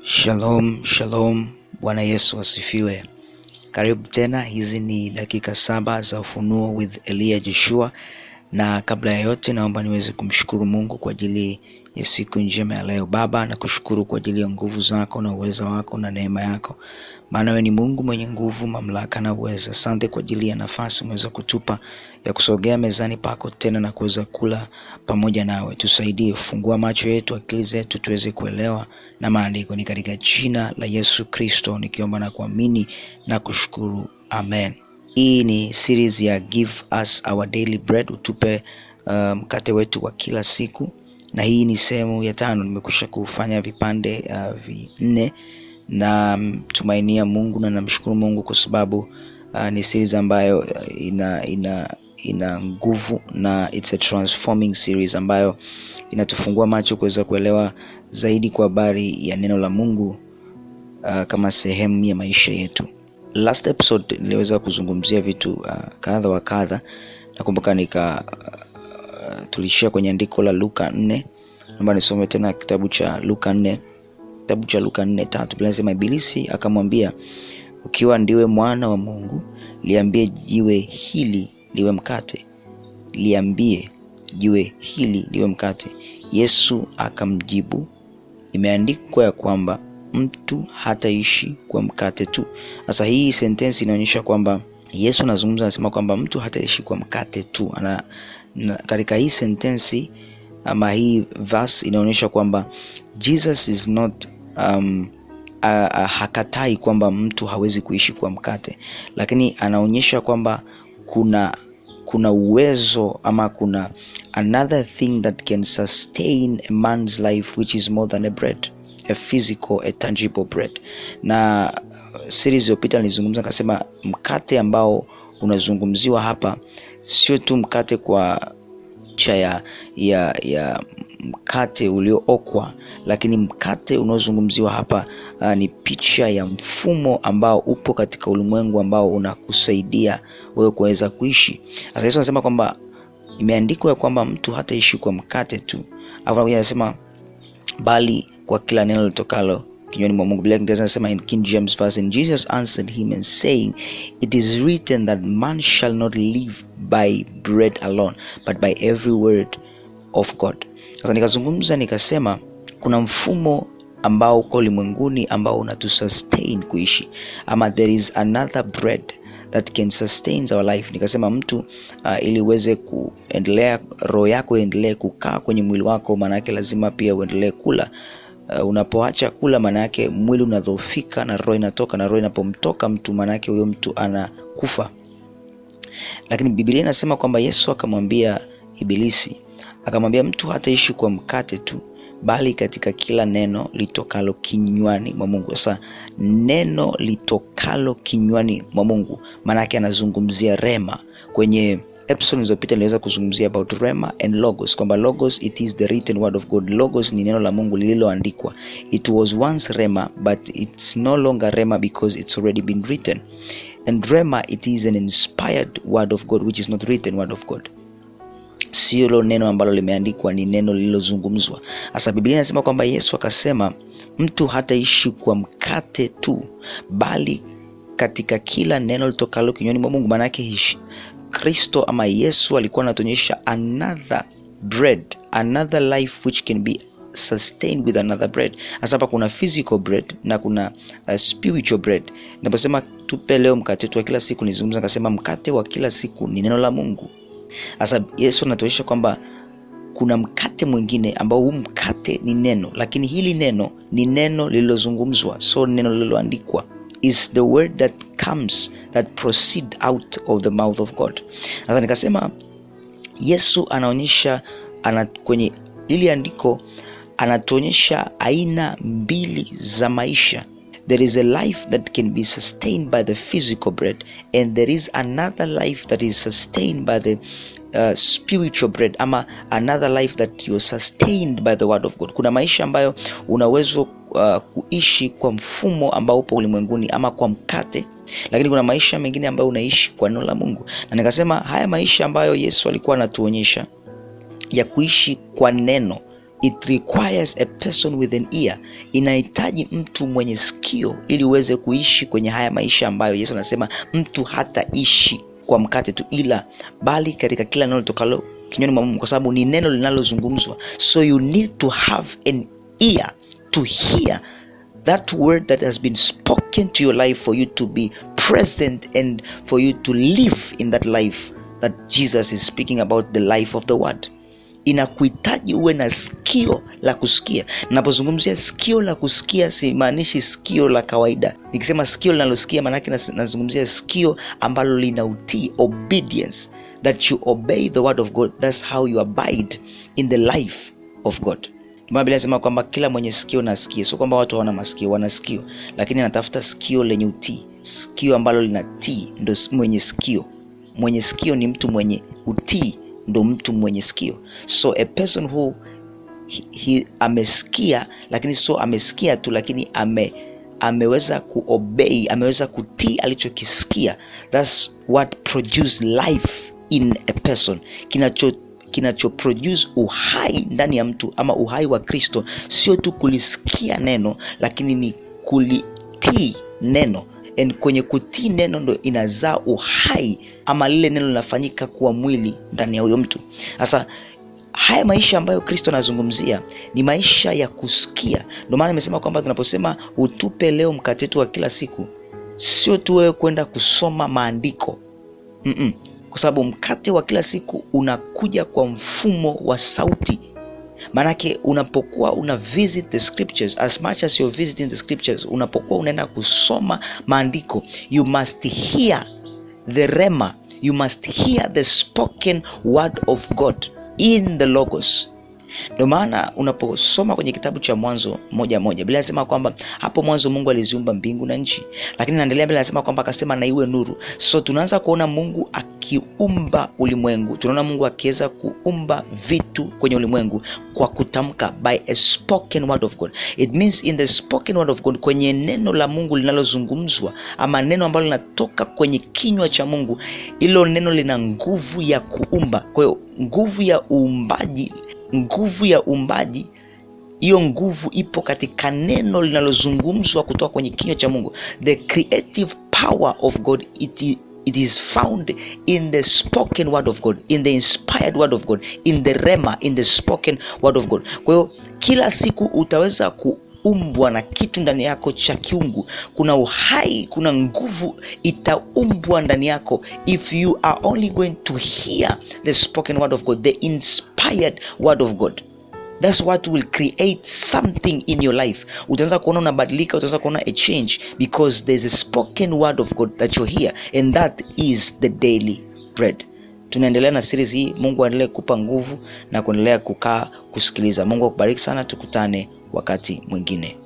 Shalom, shalom. Bwana Yesu asifiwe. Karibu tena, hizi ni dakika 7 za ufunuo with Elia Joshua. Na kabla ya yote naomba niweze kumshukuru Mungu kwa ajili ya siku njema ya leo. Baba, na kushukuru kwa ajili ya nguvu zako na uweza wako na neema yako. Maana wewe ni Mungu mwenye nguvu, mamlaka na uweza. Asante kwa ajili ya nafasi umeweza kutupa ya kusogea mezani pako tena na kuweza kula pamoja nawe. Tusaidie, fungua macho yetu, akili zetu tuweze kuelewa na maandiko. Ni katika jina la Yesu Kristo nikiomba na kuamini na kushukuru. Amen. Hii ni series ya Give Us Our Daily Bread, utupe mkate wetu wa kila siku. Na hii ni sehemu ya 5. Nimekusha kufanya vipande 4 na tumainia Mungu na namshukuru Mungu kwa sababu ni series ambayo ina nguvu na it's a transforming series ambayo inatufungua macho kuweza kuelewa zaidi kwa habari ya neno la Mungu kama sehemu ya maisha yetu. Last episode niliweza kuzungumzia vitu kadha wa kadha. Nakumbuka tulishia kwenye andiko la Luka 4. Naomba nisome tena kitabu cha Luka 4. Kitabu cha Luka 4:3. Biblia inasema Ibilisi akamwambia, ukiwa ndiwe mwana wa Mungu, liambie jiwe hili liwe mkate. Liambie jiwe hili liwe mkate. Yesu akamjibu, imeandikwa ya kwamba mtu hataishi kwa mkate tu. Sasa hii sentensi inaonyesha kwamba Yesu anazungumza, anasema kwamba mtu hataishi kwa mkate tu. Katika hii sentensi ama hii verse inaonyesha kwamba Jesus is not hakatai kwamba mtu hawezi kuishi kwa mkate, lakini anaonyesha kwamba kuna uwezo ama kuna another thing that can sustain a man's life which is more than a bread, a physical, a tangible bread. Na series iliyopita nilizungumza nikasema mkate ambao unazungumziwa hapa sio tu mkate kwa cha ya mkate uliookwa, lakini mkate unaozungumziwa hapa ni picha ya mfumo ambao upo katika ulimwengu ambao unakusaidia wewe kuweza kuishi. Sasa Yesu anasema kwamba imeandikwa ya kwamba mtu hataishi kwa mkate tu. Alafu anasema bali kwa kila neno litokalo kinywani mwa Mungu. Biblia inasema in King James version, Jesus answered him and saying, it is written that man shall not live by bread alone, but by every word of God. Sasa nikazungumza nikasema kuna mfumo ambao uko ulimwenguni ambao unatusustain kuishi, ama there is another bread that can sustain our life. Nikasema mtu ili uweze kuendelea, roho yako iendelee kukaa kwenye mwili wako, maana yake lazima pia uendelee kula. Unapoacha kula maana yake mwili unadhoofika na roho inatoka, na roho inapomtoka mtu maana yake huyo mtu anakufa. Lakini Biblia inasema kwamba Yesu akamwambia Ibilisi, akamwambia mtu hataishi kwa mkate tu, bali katika kila neno litokalo kinywani mwa Mungu. Sasa neno litokalo kinywani mwa Mungu maana yake anazungumzia rema. Kwenye episode zilizopita niliweza kuzungumzia about rema and logos, kwamba logos it is the written word of God. Logos ni neno la Mungu lililoandikwa. It was once rema, but it's no longer rema because it's already been written. And rema it is an inspired word of God which is not written word of God. Sio lo neno ambalo limeandikwa, ni neno lililozungumzwa. Sasa Biblia inasema kwamba Yesu akasema mtu hataishi kwa mkate tu, bali katika kila neno litokalo kinywani mwa Mungu. Maana yake Kristo ama Yesu alikuwa anatuonyesha another bread, another life which can be sustained with another bread. Hasa hapa kuna physical bread na kuna spiritual bread. Ninaposema tupe leo mkate wetu wa kila siku, nizungumza nikasema mkate wa kila siku ni neno la Mungu. Sasa Yesu anatuonyesha kwamba kuna mkate mwingine ambao huu mkate ni neno, lakini hili neno ni neno lililozungumzwa, so neno lililoandikwa is the word that comes, that proceed out of the mouth of God. Sasa nikasema Yesu anaonyesha kwenye ili andiko anatuonyesha aina mbili za maisha. There is a life that can be sustained by the physical bread, and there is another life that is sustained by the spiritual bread, ama another life that you're sustained by the word of God. Kuna maisha ambayo unaweza kuishi kwa mfumo ambao upo ulimwenguni ama kwa mkate, lakini kuna maisha mengine ambayo unaishi kwa neno la Mungu. Na nikasema haya maisha ambayo Yesu alikuwa anatuonyesha ya kuishi kwa neno It requires a person with an ear. Inahitaji mtu mwenye sikio ili uweze kuishi kwenye haya maisha ambayo Yesu anasema mtu hataishi kwa mkate tu ila bali katika kila neno litokalo kinywani mwa Mungu, kwa sababu ni neno linalozungumzwa. So you need to have an ear to hear that word that has been spoken to your life for you to be present and for you to live in that life that Jesus is speaking about, the life of the word. Inakuhitaji uwe na sikio la kusikia. Ninapozungumzia sikio la kusikia simaanishi sikio la kawaida. Nikisema sikio linalosikia maana yake nazungumzia sikio ambalo lina utii, obedience, that you obey the word of God. That's how you abide in the life of God. Biblia inasema kwamba kila mwenye sikio na asikie. Sio kwamba watu hawana masikio, wana sikio, lakini anatafuta sikio lenye utii. Sikio ambalo linatii ndio mwenye sikio. Mwenye sikio ni mtu mwenye utii, ndo mtu mwenye sikio. So a person who he amesikia, lakini so amesikia tu, lakini ameweza kuobey, ameweza kutii alichokisikia. That's what produce life in a person. Kinacho produce uhai ndani ya mtu ama uhai wa Kristo sio tu kulisikia neno, lakini ni kulitii neno. And kwenye kutii neno ndo inazaa uhai, ama lile neno linafanyika kuwa mwili ndani ya huyo mtu. Sasa haya maisha ambayo Kristo anazungumzia ni maisha ya kusikia. Ndio maana nimesema kwamba tunaposema utupe leo mkate wetu wa kila siku, sio tu wewe kwenda kusoma maandiko. Kwa sababu mkate wa kila siku unakuja kwa mfumo wa sauti. Manake unapokuwa una visit the scriptures, as much as you're visiting the scriptures, unapokuwa unaenda kusoma maandiko, you must hear the rema, you must hear the spoken word of God in the logos. Ndio maana unaposoma kwenye kitabu cha Mwanzo 1:1, Biblia inasema kwamba hapo mwanzo Mungu aliziumba mbingu na nchi. Lakini naendelea Biblia inasema kwamba akasema na iwe nuru. So tunaanza kuona Mungu akiumba ulimwengu. Tunaona Mungu akiweza kuumba vitu kwenye ulimwengu kwa kutamka, by a spoken word of God. It means in the spoken word of God, kwenye neno la Mungu linalozungumzwa ama neno ambalo linatoka kwenye kinywa cha Mungu, hilo neno lina nguvu ya kuumba. Kwa hiyo nguvu ya uumbaji, hiyo nguvu ipo katika neno linalozungumzwa kutoka kwenye kinywa cha Mungu. The creative power of God, it is found in the spoken word of God, in the inspired word of God, in the rema, in the spoken word of God. Kwa hiyo kila siku utaweza kuumbwa na kitu ndani yako cha kiungu. Kuna uhai, kuna nguvu itaumbwa ndani yako if you are only going to hear the spoken word of God, the inspired word of God. That's what will create something in your life. Utaanza kuona unabadilika, utaanza kuona a change, because there's a spoken word of God that you hear, and that is the daily bread. Tunaendelea na series hii. Mungu aendelee kukupa nguvu na kuendelea kukaa kusikiliza. Mungu akubariki sana, tukutane wakati mwingine.